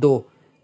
2,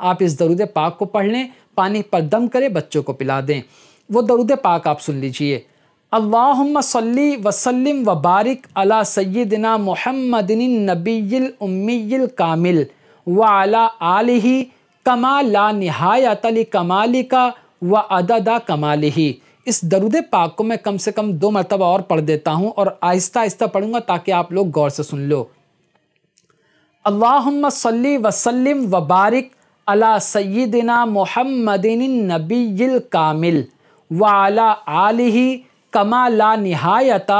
آپ اس درود پاک کو پڑھ لیں، پانی پر دم کریں، بچوں کو پلا دیں۔ وہ درود پاک آپ سن لیجئے، اللہم صلی وسلم وبارک علی سیدنا محمد النبی الامی الکامل وعلی آلہ کما لا نہایت لکمالک وعدد کمالہ۔ اس درود پاک کو میں کم سے کم 2 مرتبہ اور پڑھ دیتا ہوں اور آہستہ آہستہ پڑھوں گا تاکہ آپ لوگ غور سے سن لو۔ اللہم صلی وسلم وبارک علی سیدنا محمد النبی الکامل وعلی آلہ کما لا نہایت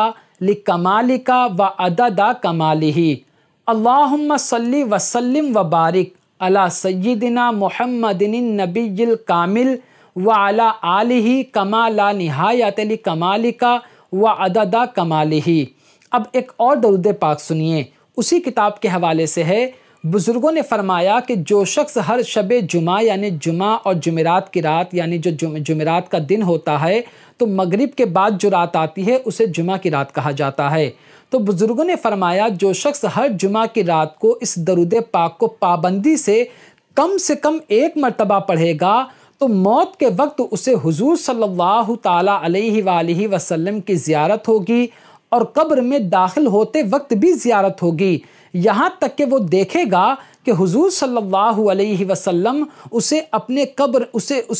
لکمالک وعدد کمالہ۔ اللہم صلی وسلم وبارک علی سیدنا محمد النبی الکامل وعلی آلہ کما لا نہایت لکمالک وعدد کمالہ۔ اب ایک اور درود پاک سنیے، اسی کتاب کے حوالے سے ہے۔ بزرگوں نے فرمایا کہ جو شخص ہر شب جمعہ یعنی جمعہ اور جمعرات کی رات یعنی جو جمعرات کا دن ہوتا ہے تو مغرب کے بعد جو رات آتی ہے اسے جمعہ کی رات کہا جاتا ہے، تو بزرگوں نے فرمایا جو شخص ہر جمعہ کی رات کو اس درود پاک کو پابندی سے کم 1 مرتبہ پڑھے گا تو موت کے وقت اسے حضور صلی اللہ تعالیٰ علیہ وآلہ وسلم کی زیارت ہوگی اور قبر میں داخل ہوتے وقت بھی زیارت ہوگی، یہاں تک کہ وہ دیکھے گا کہ حضور صلی اللہ علیہ وسلم اس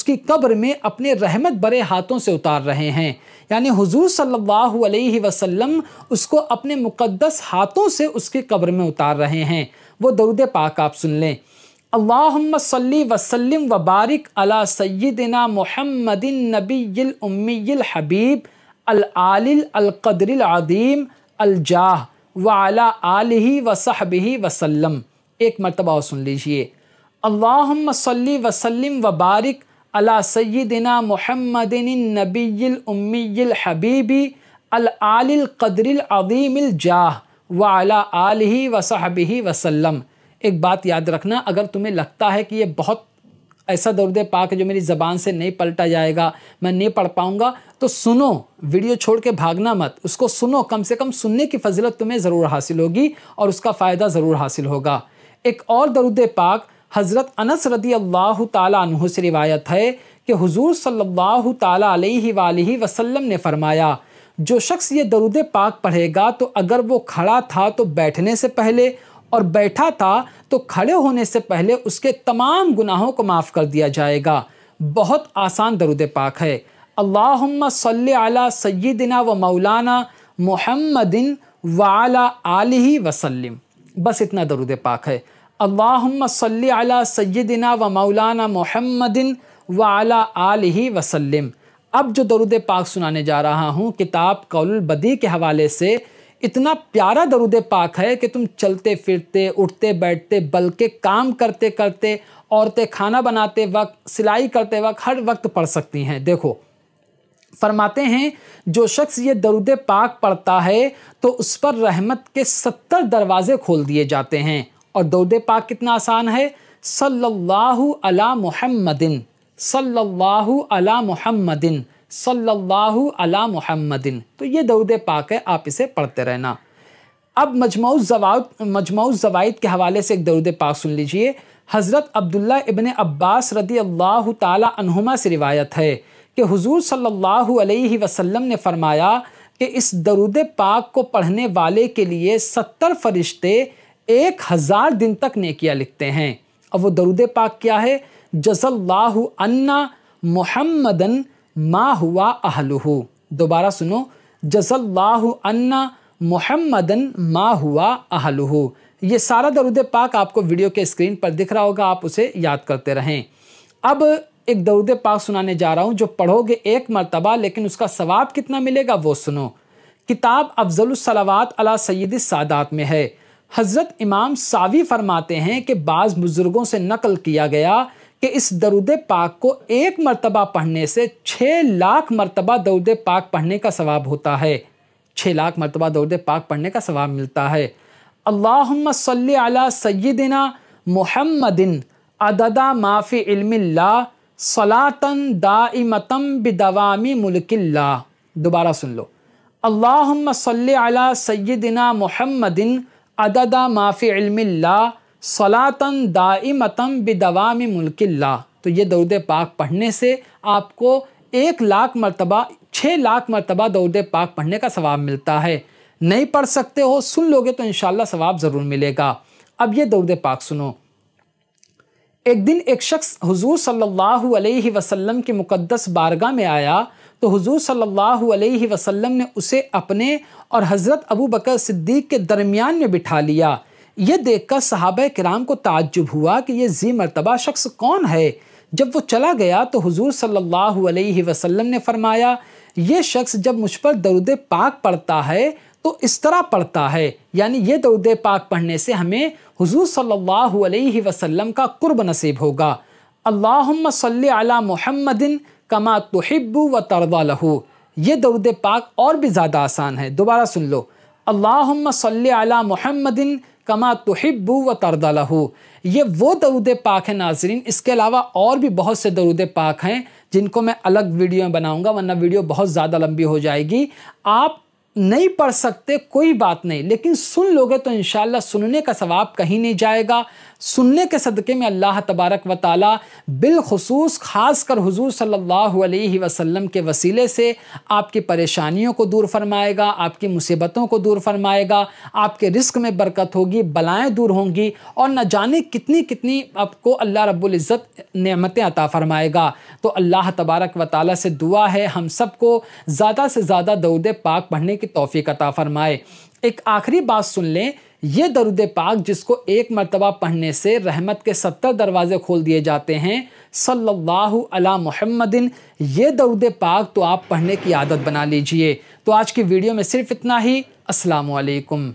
کی قبر میں اپنے رحمت برے ہاتھوں سے اتار رہے ہیں، یعنی حضور صلی اللہ علیہ وسلم اس کو اپنے مقدس ہاتھوں سے اس کی قبر میں اتار رہے ہیں۔ وہ درود پاک آپ سن لیں، اللہم صلی وسلم وبارک علی سیدنا محمد النبی الامی الحبیب العالی القدر العظیم الجاہ وعلی آلہ وصحبہ وسلم۔ 1 مرتبہ اور سن لیجئے، اللہم صلی وسلم وبارک علی سیدنا محمد النبی الامی الحبیب العالی القدر العظیم الجاہ وعلی آلہ وصحبہ وسلم۔ ایک بات یاد رکھنا، اگر تمہیں لگتا ہے کہ یہ بہت ایسا درود پاک ہے جو میری زبان سے نہیں پلٹا جائے گا، میں نہیں پڑھ پاؤں گا، تو سنو، ویڈیو چھوڑ کے بھاگنا مت، اس کو سنو، کم سے کم سننے کی فضیلت تمہیں ضرور حاصل ہوگی اور اس کا فائدہ ضرور حاصل ہوگا۔ ایک اور درود پاک حضرت انس رضی اللہ تعالیٰ عنہ سے روایت ہے کہ حضور صلی اللہ تعالیٰ علیہ وآلہ وسلم نے فرمایا، جو شخص یہ درود پاک پڑھے گا تو اگر وہ کھڑا تھا تو بیٹھنے سے پہلے اور بیٹھا تھا تو کھڑے ہونے سے پہلے اس کے تمام گناہوں کو معاف کر دیا جائے گا۔ بہت آسان درود پاک ہے، اللہم صلی علی سیدنا و مولانا محمد وعلی آلہ وسلم، بس اتنا درود پاک ہے، اللہم صلی علی سیدنا و مولانا محمد وعلی آلہ وسلم۔ اب جو درود پاک سنانے جا رہا ہوں کتاب قول البدیع کے حوالے سے، اتنا پیارا درود پاک ہے کہ تم چلتے پھرتے، اٹھتے بیٹھتے، بلکہ کام کرتے کرتے، عورتیں کھانا بناتے وقت، سلائی کرتے وقت، ہر وقت پڑھ سکتی ہیں۔ دیکھو فرماتے ہیں جو شخص یہ درود پاک پڑھتا ہے تو اس پر رحمت کے 70 دروازے کھول دیے جاتے ہیں۔ اور درود پاک کتنا آسان ہے، صلی اللہ علی محمد، صلی اللہ علی محمد، صلی اللہ علی محمد۔ تو یہ درود پاک ہے، آپ اسے پڑھتے رہنا۔ اب مجموع الزوائد کے حوالے سے ایک درود پاک سن لیجئے۔ حضرت عبداللہ ابن عباس رضی اللہ تعالی عنہما سے روایت ہے کہ حضور صلی اللہ علیہ وسلم نے فرمایا کہ اس درود پاک کو پڑھنے والے کے لیے 70 فرشتے 1000 دن تک نیکیاں لکھتے ہیں۔ اور وہ درود پاک کیا ہے، جزا اللہ عنا محمدن ما ہوا اہلہ۔ دوبارہ سنو، جزا اللہ عنا محمدن ما ہوا اہلہ۔ یہ سارا درود پاک آپ کو ویڈیو کے اسکرین پر دکھ رہا ہوگا، آپ اسے یاد کرتے رہیں۔ اب ایک درود پاک سنانے جا رہا ہوں جو پڑھو گے 1 مرتبہ لیکن اس کا ثواب کتنا ملے گا وہ سنو۔ کتاب افضل الصلوات علی سید السادات میں ہے۔ حضرت امام ساوی فرماتے ہیں کہ بعض بزرگوں سے نقل کیا گیا کہ اس درود پاک کو 1 مرتبہ پڑھنے سے 6 لاکھ مرتبہ درود پاک پڑھنے کا ثواب ہوتا ہے۔ 6 لاکھ مرتبہ درود پاک پڑھنے کا ثواب ملتا ہے۔ اللہم صلی علی سیدنا محمد عدد ما فی علم اللہ صلاۃً دائمۃً بدوام ملک اللہ۔ دوبارہ سن لو، اللہم صلی علی سیدنا محمد عدد ما فی علم اللہ صلاۃً دائمۃً بدوام ملک اللہ، تو یہ درود پاک پڑھنے سے آپ کو 1,00,000 مرتبہ 6,00,000 مرتبہ درود پاک پڑھنے کا ثواب ملتا ہے۔ نہیں پڑھ سکتے ہو، سن لوگے تو انشاءاللہ ثواب ضرور ملے گا۔ اب یہ درود پاک سنو۔ ایک دن ایک شخص حضور صلی اللہ علیہ وسلم کی مقدس بارگاہ میں آیا تو حضور صلی اللہ علیہ وسلم نے اسے اپنے اور حضرت ابو بکر صدیق کے درمیان میں بٹھا لیا۔ یہ دیکھ کر صحابہ کرام کو تعجب ہوا کہ یہ ذی مرتبہ شخص کون ہے۔ جب وہ چلا گیا تو حضور صلی اللہ علیہ وسلم نے فرمایا، یہ شخص جب مجھ پر درود پاک پڑھتا ہے تو اس طرح پڑھتا ہے، یعنی یہ درود پاک پڑھنے سے ہمیں حضور صلی اللہ علیہ وسلم کا قرب نصیب ہوگا۔ اللہم صلی علی محمد کما تحب و ترضی لہ، یہ درود پاک اور بھی زیادہ آسان ہے، دوبارہ سن لو۔ اللہم صلی علی محمد کما تحب و ترضی لہ، یہ وہ درود پاک ہے ناظرین، اس کے علاوہ اور بھی بہت سے درود پاک ہیں جن کو میں الگ ویڈیو میں بناؤں گا، ورنہ ویڈیو بہت زیادہ لمبی ہو جائے گی۔ آپ نہیں پڑھ سکتے کوئی بات نہیں، لیکن سن لوگے تو انشاءاللہ سننے کا ثواب کہیں نہیں جائے گا۔ سننے کے صدقے میں اللہ تبارک و تعالی بالخصوص خاص کر حضور صلی اللہ علیہ وسلم کے وسیلے سے آپ کی پریشانیوں کو دور فرمائے گا، آپ کی مصیبتوں کو دور فرمائے گا، آپ کے رزق میں برکت ہوگی، بلائیں دور ہوں گی، اور نہ جانے کتنی کتنی آپ کو اللہ رب العزت نعمتیں عطا فرمائے گا۔ تو اللہ تبارک و تعالی سے دعا ہے ہم سب کو زیادہ سے زیادہ درود پاک پڑھنے کی توفیق عطا فرمائے۔ ایک آخری بات سن لیں، یہ درود پاک جس کو ایک مرتبہ پڑھنے سے رحمت کے 70 دروازے کھول دیے جاتے ہیں، صلی اللہ علی محمد، یہ درود پاک تو آپ پڑھنے کی عادت بنا لیجئے۔ تو آج کی ویڈیو میں صرف اتنا ہی۔ السلام علیکم۔